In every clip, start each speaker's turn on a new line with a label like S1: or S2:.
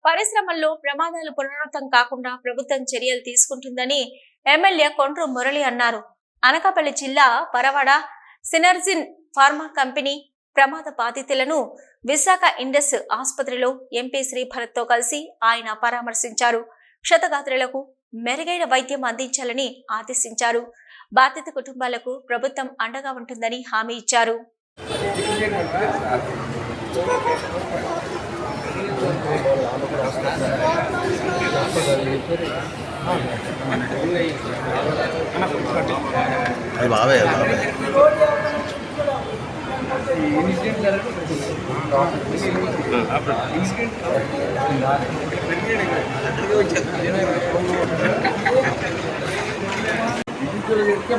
S1: పరిశ్రమల్లో ప్రమాదాలు పునరావృతం కాకుండా ప్రభుత్వం చర్యలు తీసుకుంటుందని ఎమ్మెల్యే కొండ్రు మురళి అన్నారు. అనకాపల్లి జిల్లా పరవాడ సినర్జిన్ ఫార్మా కంపెనీ ప్రమాద బాధితులను విశాఖ ఇండస్ ఆసుపత్రిలో ఎంపీ శ్రీభరత్ తో కలిసి ఆయన పరామర్శించారు. క్షతగాత్రులకు మెరుగైన వైద్యం అందించాలని ఆదేశించారు. బాధిత కుటుంబాలకు ప్రభుత్వం అండగా ఉంటుందని హామీ ఇచ్చారు.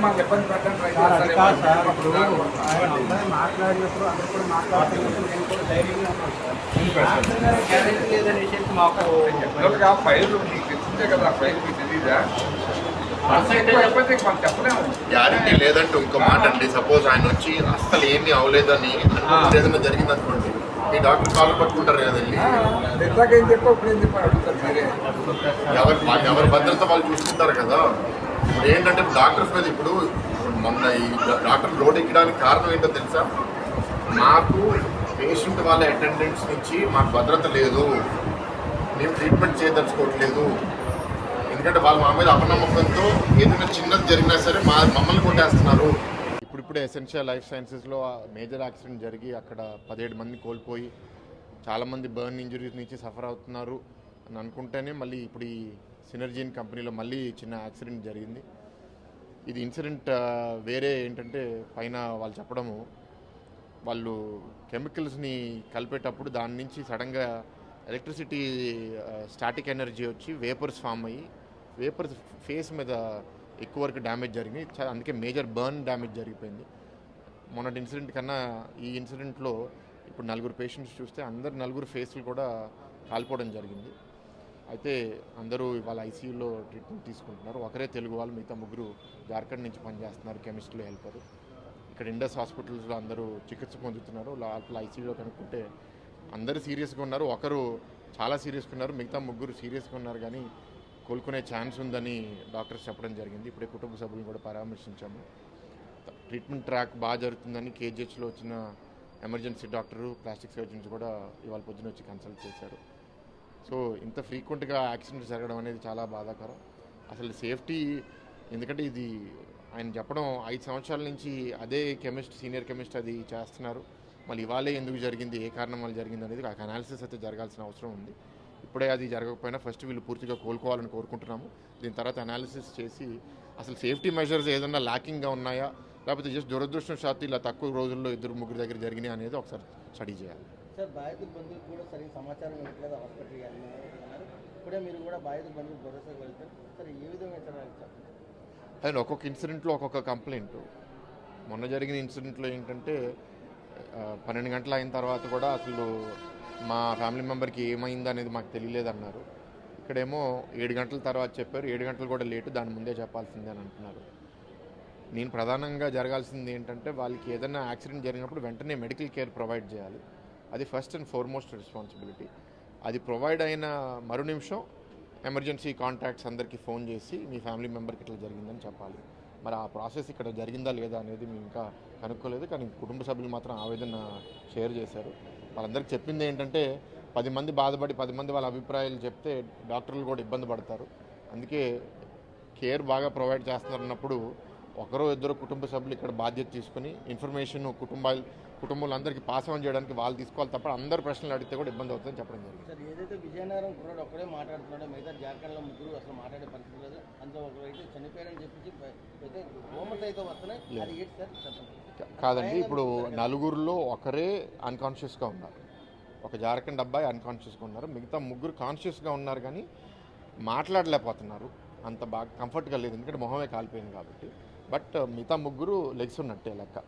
S2: మాకు ఇబ్బంది పెట్టండి మాట్లాడినప్పుడు అందరూ కూడా మాట్లాడుతున్నప్పుడు ధైర్యంగా ఫైల్ తెచ్చిందే కదా ఫైల్ మీకు తెలీదా
S3: గ్యారంటీ లేదంటూ ఇంకో మాట అండి. సపోజ్ ఆయన వచ్చి అస్సలు ఏమీ అవలేదని ఏదైనా జరిగింది అనుకోండి, మీ డాక్టర్ కాల్ పట్టుకుంటారు కదండి. ఎవరి భద్రత వాళ్ళు చూసుకుంటారు కదా. ఇప్పుడు ఏంటంటే డాక్టర్స్ మీద ఇప్పుడు మొన్న ఈ డాక్టర్ లోడ్ ఎక్కడానికి కారణం ఏంటో తెలుసా? మాకు పేషెంట్ వాళ్ళ అటెండెంట్స్ నుంచి మాకు భద్రత లేదు, మేము ట్రీట్మెంట్ చేయదలుచుకోవట్లేదు. ఎందుకంటే వాళ్ళు మా మీద అపనమ్మకంతో ఏదైనా చిన్నది జరిగినా సరే మమ్మల్ని కొట్టేస్తున్నారు. ఇప్పుడిప్పుడే ఎసెన్షియల్ లైఫ్ సైన్సెస్లో మేజర్ యాక్సిడెంట్ జరిగి అక్కడ 17 మంది కోల్పోయి చాలామంది బర్న్ ఇంజరీస్ నుంచి సఫర్ అవుతున్నారు అని అనుకుంటేనే మళ్ళీ ఇప్పుడు ఈ సినర్జిన్ కంపెనీలో మళ్ళీ చిన్న యాక్సిడెంట్ జరిగింది. ఇది ఇన్సిడెంట్ వేరే ఏంటంటే పైన వాళ్ళు చెప్పడము, వాళ్ళు కెమికల్స్ని కలిపేటప్పుడు దాని నుంచి సడన్గా ఎలక్ట్రిసిటీ స్టాటిక్ ఎనర్జీ వచ్చి వేపర్స్ ఫామ్ అయ్యి వేపర్స్ ఫేస్ మీద ఎక్కువ వరకు డ్యామేజ్ జరిగింది. అందుకే మేజర్ బర్న్ డ్యామేజ్ జరిగిపోయింది. మొన్నటి ఇన్సిడెంట్ కన్నా ఈ ఇన్సిడెంట్లో ఇప్పుడు 4 పేషెంట్స్ చూస్తే అందరు 4 ఫేస్లు కూడా కాలిపోవడం జరిగింది. అయితే అందరూ ఇవాళ ఐసీయూలో ట్రీట్మెంట్ తీసుకుంటున్నారు. ఒకరే తెలుగు వాళ్ళు, మిగతా 3 జార్ఖండ్ నుంచి పనిచేస్తున్నారు, కెమిస్ట్రీలో హెల్పరు. ఇక్కడ ఇండస్ హాస్పిటల్స్లో అందరూ చికిత్స పొందుతున్నారు. లోపల ఐసీయూలో కనుక్కుంటే అందరూ సీరియస్గా ఉన్నారు, ఒకరు చాలా సీరియస్గా ఉన్నారు, మిగతా 3 సీరియస్గా ఉన్నారు. కానీ కోలుకునే ఛాన్స్ ఉందని డాక్టర్స్ చెప్పడం జరిగింది. ఇప్పుడే కుటుంబ సభ్యులను కూడా పరామర్శించాము. ట్రీట్మెంట్ ట్రాక్ బాగా జరుగుతుందని కేజీహెచ్లో వచ్చిన ఎమర్జెన్సీ డాక్టరు, ప్లాస్టిక్ సర్జన్స్ కూడా ఇవాళ పొద్దున వచ్చి కన్సల్ట్ చేశారు. సో ఇంత ఫ్రీక్వెంట్గా యాక్సిడెంట్స్ జరగడం అనేది చాలా బాధాకరం. అసలు సేఫ్టీ, ఎందుకంటే ఇది ఆయన చెప్పడం 5 సంవత్సరాల నుంచి అదే సీనియర్ కెమిస్ట్ అది చేస్తున్నారు. మళ్ళీ ఇవాళే ఎందుకు జరిగింది, ఏ కారణం వల్ల జరిగింది అనేది ఒక అనాలిసిస్ అయితే జరగాల్సిన అవసరం ఉంది. ఇప్పుడే అది జరగకపోయినా ఫస్ట్ వీళ్ళు పూర్తిగా కోలుకోవాలని కోరుకుంటున్నాము. దీని తర్వాత అనాలిసిస్ చేసి అసలు సేఫ్టీ మెజర్స్ ఏదన్నా ల్యాకింగ్గా ఉన్నాయా, లేకపోతే జస్ట్ దురదృష్టవశాత్తు ఇలా తక్కువ రోజుల్లో 2-3 దగ్గర జరిగినాయి అనేది ఒకసారి స్టడీ చేయాలి.
S4: సార్, బాధితుల బంధువులు కూడా సరైన సమాచారం ఇవ్వట్లేదు హాస్పిటల్కి అన్నారు. ఇప్పుడే మీరు కూడా బాధితుల బంధువులు భరోసాకు వెళ్తారు సార్, ఏ విధంగా సార్?
S3: అండ్ ఒక్కొక్క ఇన్సిడెంట్లో ఒక్కొక్క కంప్లైంట్. మొన్న జరిగిన ఇన్సిడెంట్లో ఏంటంటే 12 గంటలు అయిన తర్వాత కూడా అసలు మా ఫ్యామిలీ మెంబర్కి ఏమైంది అనేది మాకు తెలియలేదన్నారు. ఇక్కడేమో 7 గంటల తర్వాత చెప్పారు, 7 గంటలు కూడా లేటు, దాని ముందే చెప్పాల్సిందే అని అంటున్నారు. నేను ప్రధానంగా జరగాల్సింది ఏంటంటే వాళ్ళకి ఏదైనా యాక్సిడెంట్ జరిగినప్పుడు వెంటనే మెడికల్ కేర్ ప్రొవైడ్ చేయాలి. అది ఫస్ట్ అండ్ ఫార్మోస్ట్ రెస్పాన్సిబిలిటీ. అది ప్రొవైడ్ అయిన మరు నిమిషం ఎమర్జెన్సీ కాంటాక్ట్స్ అందరికీ ఫోన్ చేసి మీ ఫ్యామిలీ మెంబర్కి ఇట్లా జరిగిందని చెప్పాలి. మరి ఆ ప్రాసెస్ ఇక్కడ జరిగిందా లేదా అనేది మేము ఇంకా కనుక్కోలేదు. కానీ కుటుంబ సభ్యులు మాత్రం ఆవేదన షేర్ చేశారు. వాళ్ళందరికీ చెప్పింది ఏంటంటే 10 మంది బాధపడి 10 మంది వాళ్ళ అభిప్రాయాలు చెప్తే డాక్టర్లు కూడా ఇబ్బంది పడతారు. అందుకే కేర్ బాగా ప్రొవైడ్ చేస్తున్నారన్నప్పుడు 1-2 కుటుంబ సభ్యులు ఇక్కడ బాధ్యత తీసుకుని ఇన్ఫర్మేషన్ కుటుంబాలందరికీ పాస్ ఆన్ చేయడానికి వాళ్ళు తీసుకోవాలి తప్ప అందరు ప్రశ్నలు అడిగితే కూడా ఇబ్బంది అవుతుందని చెప్పడం జరిగింది.
S4: సార్, ఏదైతే విజయనగరం కుర్రాడు ఒక్కడే మాట్లాడుతున్నాడో మిగతా జార్ఖండ్లో 3 అసలు మాట్లాడే పరిస్థితి లేదు. అందులో ఒకరైతే చనిపోయారని చెప్పేసి అయితే హోమర్స్ అయితే వస్తున్నాయి. అది ఏంటి సార్?
S3: కాదండి, ఇప్పుడు 4లో ఒకరే అన్కాన్షియస్గా ఉన్నారు. ఒక జార్ఖండ్ అబ్బాయి అన్కాన్షియస్గా ఉన్నారు, మిగతా 3 కాన్షియస్గా ఉన్నారు కానీ మాట్లాడలేకపోతున్నారు. అంత బాగా కంఫర్ట్గా లేదు, ఎందుకంటే మొహమే కాలిపోయింది కాబట్టి. బట్ మిగతా 3 లెగ్స్ ఉన్నట్టే లెక్క.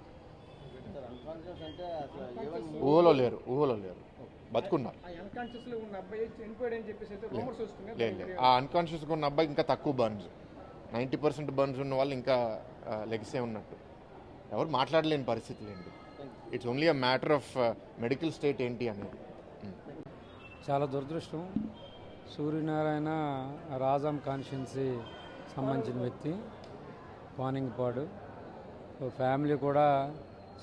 S3: ఊహలో లేరు బతుకున్నారు. ఆ అన్కాన్షియస్గా ఉన్న అబ్బాయి ఇంకా తక్కువ బర్న్స్, 90% బర్న్స్ ఉన్న వాళ్ళు ఇంకా లెగ్సే ఉన్నట్టు. ఎవరు మాట్లాడలేని పరిస్థితి లేండి. It's only a matter of medical state ఏంటి అనేది.
S5: చాలా దురదృష్టం. సూర్యనారాయణ రాజాం కాన్స్టిట్యున్సీ సంబంధించిన వ్యక్తి, వానింగపాడు. ఫ్యామిలీ కూడా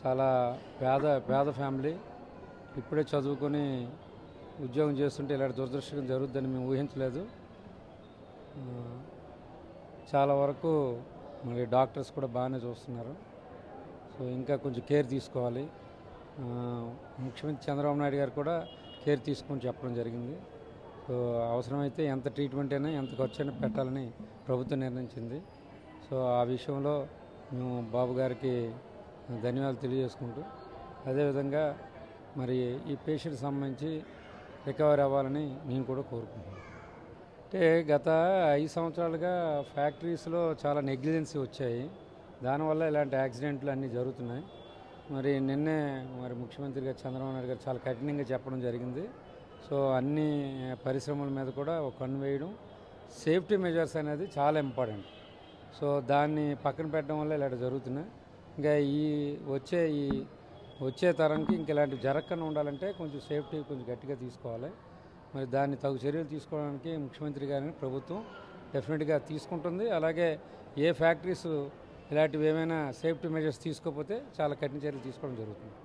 S5: చాలా పేద ఫ్యామిలీ. ఇప్పుడే చదువుకొని ఉద్యోగం చేస్తుంటే ఇలాంటి దురదృష్టం జరుగుద్దని మేము ఊహించలేదు. చాలా వరకు మరి డాక్టర్స్ కూడా బాగానే చూస్తున్నారు. సో ఇంకా కొంచెం కేర్ తీసుకోవాలి. ముఖ్యమంత్రి చంద్రబాబు నాయుడు గారు కూడా కేర్ తీసుకొని చెప్పడం జరిగింది. సో అవసరమైతే ఎంత ట్రీట్మెంట్ అయినా ఎంత ఖర్చు అయినా పెట్టాలని ప్రభుత్వం నిర్ణయించింది. సో ఆ విషయంలో మేము బాబు గారికి ధన్యవాదాలు తెలియజేసుకుంటూ, అదేవిధంగా మరి ఈ పేషెంట్ సంబంధించి రికవరీ అవ్వాలని నేను కూడా కోరుకుంటున్నాను. అంటే గత 5 సంవత్సరాలుగా ఫ్యాక్టరీస్లో చాలా నెగ్లిజెన్సీ వచ్చాయి. దానివల్ల ఇలాంటి యాక్సిడెంట్లు అన్నీ జరుగుతున్నాయి. మరి నిన్నే మరి ముఖ్యమంత్రి గారు చంద్రబాబు నాయుడు గారు చాలా కఠినంగా చెప్పడం జరిగింది. సో అన్ని పరిశ్రమల మీద కూడా ఒక కన్ను వేయడం, సేఫ్టీ మెజర్స్ అనేది చాలా ఇంపార్టెంట్. సో దాన్ని పక్కన పెట్టడం వల్ల ఇలాంటి జరుగుతున్నాయి. ఇంకా వచ్చే తరంకి ఇంక ఇలాంటివి జరగకుండా ఉండాలంటే కొంచెం సేఫ్టీ కొంచెం గట్టిగా తీసుకోవాలి. మరి దాన్ని తగు చర్యలు తీసుకోవడానికి ముఖ్యమంత్రి గారిని ప్రభుత్వం డెఫినెట్గా తీసుకుంటుంది. అలాగే ఏ ఫ్యాక్టరీస్ ఇలాంటివి ఏమైనా సేఫ్టీ మెజర్స్ తీసుకోకపోతే చాలా కఠిన చర్యలు తీసుకోవడం జరుగుతుంది.